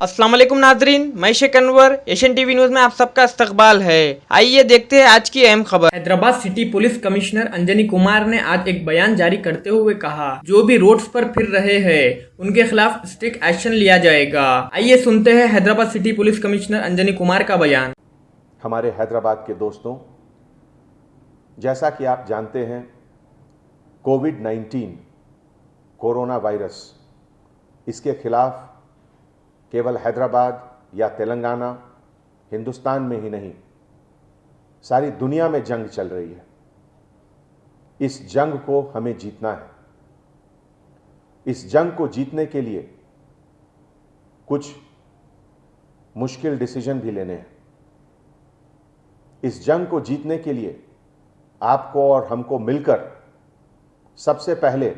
अस्सलाम वालेकुम नाजरीन, मैं Sheikh Anwar, Asian TV news में आप सबका इस्तकबाल है। आइए देखते हैं आज की अहम खबर। Hyderabad city police commissioner Anjani Kumar ने आज एक बयान जारी करते हुए कहा, जो भी रोड्स पर फिर रहे हैं उनके खिलाफ स्ट्रिक्ट एक्शन लिया जाएगा। आइए सुनते हैं Hyderabad city police commissioner Anjani Kumar का बयान। हमारे हैदराबाद के दोस्तों, जैसा कि आप जानते हैं, कोविड-19 कोरोना वायरस, इसके खिलाफ केवल हैदराबाद या तेलंगाना, हिंदुस्तान में ही नहीं, सारी दुनिया में जंग चल रही है। इस जंग को हमें जीतना है। इस जंग को जीतने के लिए कुछ मुश्किल डिसीजन भी लेने हैं। इस जंग को जीतने के लिए आपको और हमको मिलकर सबसे पहले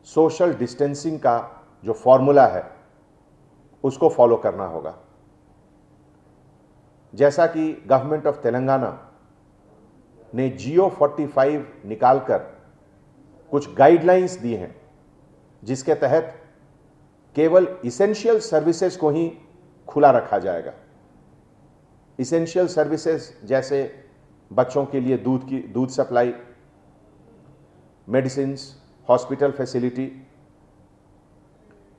सोशल डिस्टेंसिंग का जो फॉर्मूला है उसको फॉलो करना होगा। जैसा कि गवर्नमेंट ऑफ तेलंगाना ने जियो 45 निकालकर कुछ गाइडलाइंस दी हैं, जिसके तहत केवल इसेंशियल सर्विसेज को ही खुला रखा जाएगा। इसेंशियल सर्विसेज जैसे बच्चों के लिए दूध सप्लाई, मेडिसिन्स, हॉस्पिटल फैसिलिटी,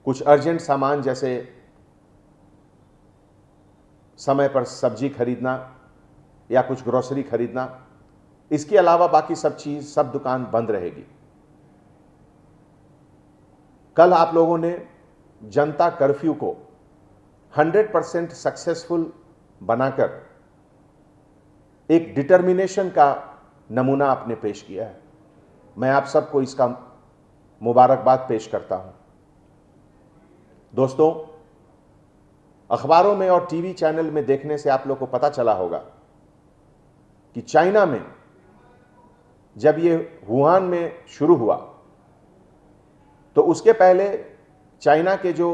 कुछ अर्जेंट सामान जैसे समय पर सब्जी खरीदना या कुछ ग्रोसरी खरीदना। इसके अलावा बाकी सब दुकान बंद रहेगी। कल आप लोगों ने जनता कर्फ्यू को 100% सक्सेसफुल बनाकर एक डिटर्मिनेशन का नमूना आपने पेश किया है। मैं आप सबको इसका मुबारकबाद पेश करता हूं। दोस्तों, अखबारों में और टीवी चैनल में देखने से आप लोग को पता चला होगा कि चाइना में जब ये वुहान में शुरू हुआ तो उसके पहले चाइना के जो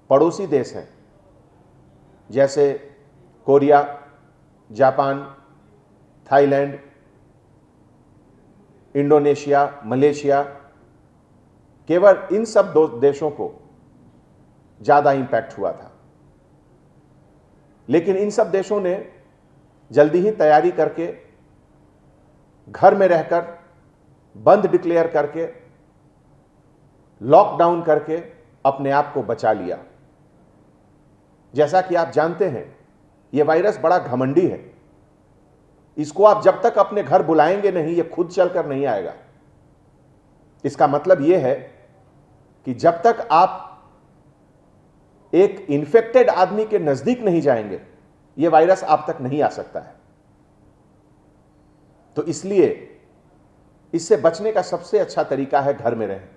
पड़ोसी देश हैं जैसे Korea, Japan, Thailand, Indonesia, Malaysia, केवल इन सब दो देशों को ज्यादा इंपैक्ट हुआ था। लेकिन इन सब देशों ने जल्दी ही तैयारी करके, घर में रहकर, बंद डिक्लेयर करके, लॉकडाउन करके अपने आप को बचा लिया। जैसा कि आप जानते हैं, यह वायरस बड़ा घमंडी है। इसको आप जब तक अपने घर बुलाएंगे नहीं, यह खुद चलकर नहीं आएगा। इसका मतलब यह है कि जब तक आप एक इन्फेक्टेड आदमी के नजदीक नहीं जाएंगे, यह वायरस आप तक नहीं आ सकता है। तो इसलिए इससे बचने का सबसे अच्छा तरीका है घर में रहें।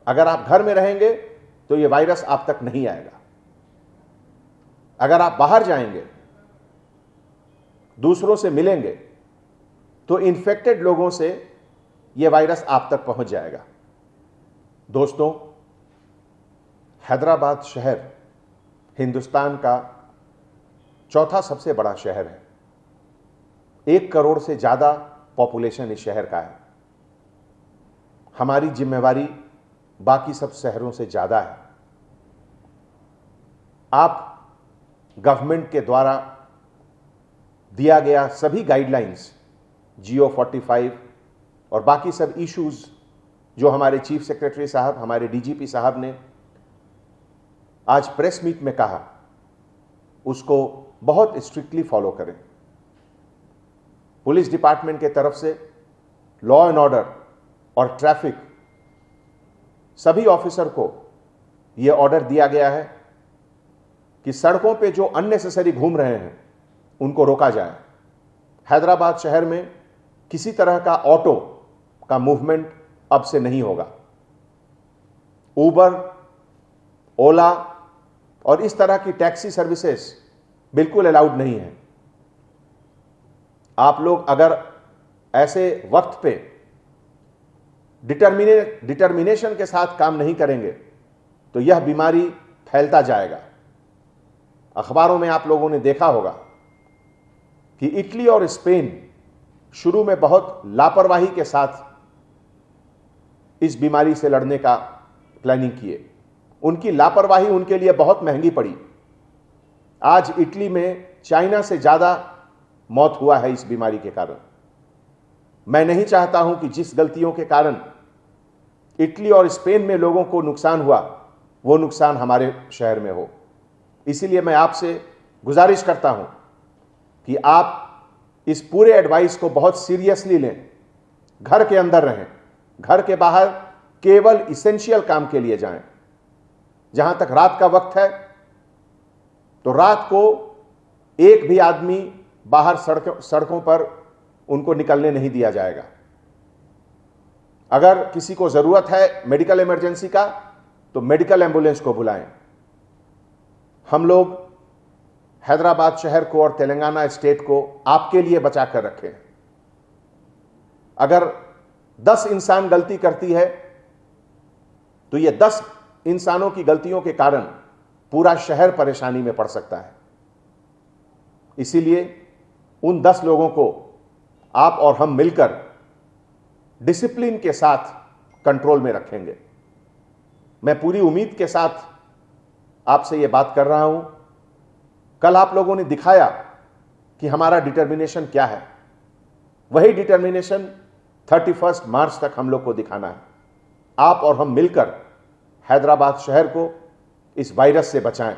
अगर आप घर में रहेंगे तो यह वायरस आप तक नहीं आएगा। अगर आप बाहर जाएंगे, दूसरों से मिलेंगे, तो इन्फेक्टेड लोगों से यह वायरस आप तक पहुंच जाएगा। दोस्तों, हैदराबाद शहर हिंदुस्तान का चौथा सबसे बड़ा शहर है। 1 करोड़ से ज्यादा पॉपुलेशन इस शहर का है। हमारी जिम्मेवारी बाकी सब शहरों से ज्यादा है। आप गवर्नमेंट के द्वारा दिया गया सभी गाइडलाइंस, जियो 45 और बाकी सब इश्यूज जो हमारे चीफ सेक्रेटरी साहब, हमारे डीजीपी साहब ने आज प्रेस मीट में कहा, उसको बहुत स्ट्रिक्टली फॉलो करें। पुलिस डिपार्टमेंट के तरफ से लॉ एंड ऑर्डर और ट्रैफिक सभी ऑफिसर को यह ऑर्डर दिया गया है कि सड़कों पे जो अननेसेसरी घूम रहे हैं उनको रोका जाए। हैदराबाद शहर में किसी तरह का ऑटो का मूवमेंट अब से नहीं होगा। उबर, ओला और इस तरह की टैक्सी सर्विसेज बिल्कुल अलाउड नहीं है। आप लोग अगर ऐसे वक्त पे डिटर्मिनेशन के साथ काम नहीं करेंगे तो यह बीमारी फैलता जाएगा। अखबारों में आप लोगों ने देखा होगा कि इटली और स्पेन शुरू में बहुत लापरवाही के साथ इस बीमारी से लड़ने का प्लानिंग किए उनकी लापरवाही उनके लिए बहुत महंगी पड़ी। आज इटली में चाइना से ज्यादा मौत हुआ है इस बीमारी के कारण। मैं नहीं चाहता हूं कि जिस गलतियों के कारण इटली और स्पेन में लोगों को नुकसान हुआ वो नुकसान हमारे शहर में हो। इसीलिए मैं आपसे गुजारिश करता हूं कि आप इस पूरे एडवाइस को बहुत सीरियसली लें। घर के अंदर रहें, घर के बाहर केवल इसेंशियल काम के लिए जाएं। जहां तक रात का वक्त है तो रात को एक भी आदमी बाहर सड़कों पर उनको निकलने नहीं दिया जाएगा। अगर किसी को जरूरत है मेडिकल इमरजेंसी का तो मेडिकल एम्बुलेंस को बुलाएं। हम लोग हैदराबाद शहर को और तेलंगाना स्टेट को आपके लिए बचा कर रखें। अगर 10 इंसान गलती करती है तो ये 10 इंसानों की गलतियों के कारण पूरा शहर परेशानी में पड़ सकता है। इसीलिए उन 10 लोगों को आप और हम मिलकर डिसिप्लिन के साथ कंट्रोल में रखेंगे। मैं पूरी उम्मीद के साथ आपसे यह बात कर रहा हूं। कल आप लोगों ने दिखाया कि हमारा डिटर्मिनेशन क्या है। वही डिटर्मिनेशन 31 मार्च तक हम लोग को दिखाना है। आप और हम मिलकर हैदराबाद शहर को इस वायरस से बचाएं।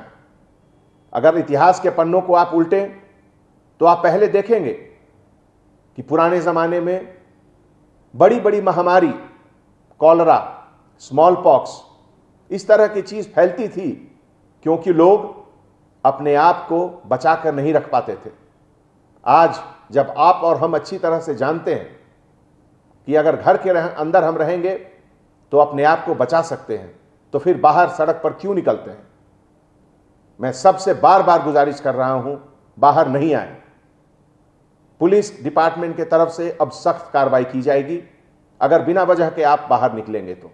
अगर इतिहास के पन्नों को आप उल्टें तो आप पहले देखेंगे कि पुराने जमाने में बड़ी बड़ी महामारी, कॉलरा, स्मॉल पॉक्स, इस तरह की चीज फैलती थी क्योंकि लोग अपने आप को बचाकर नहीं रख पाते थे। आज जब आप और हम अच्छी तरह से जानते हैं कि अगर घर के अंदर हम रहेंगे तो अपने आप को बचा सकते हैं, तो फिर बाहर सड़क पर क्यों निकलते हैं। मैं सबसे बार बार गुजारिश कर रहा हूं, बाहर नहीं आए। पुलिस डिपार्टमेंट के तरफ से अब सख्त कार्रवाई की जाएगी अगर बिना वजह के आप बाहर निकलेंगे तो।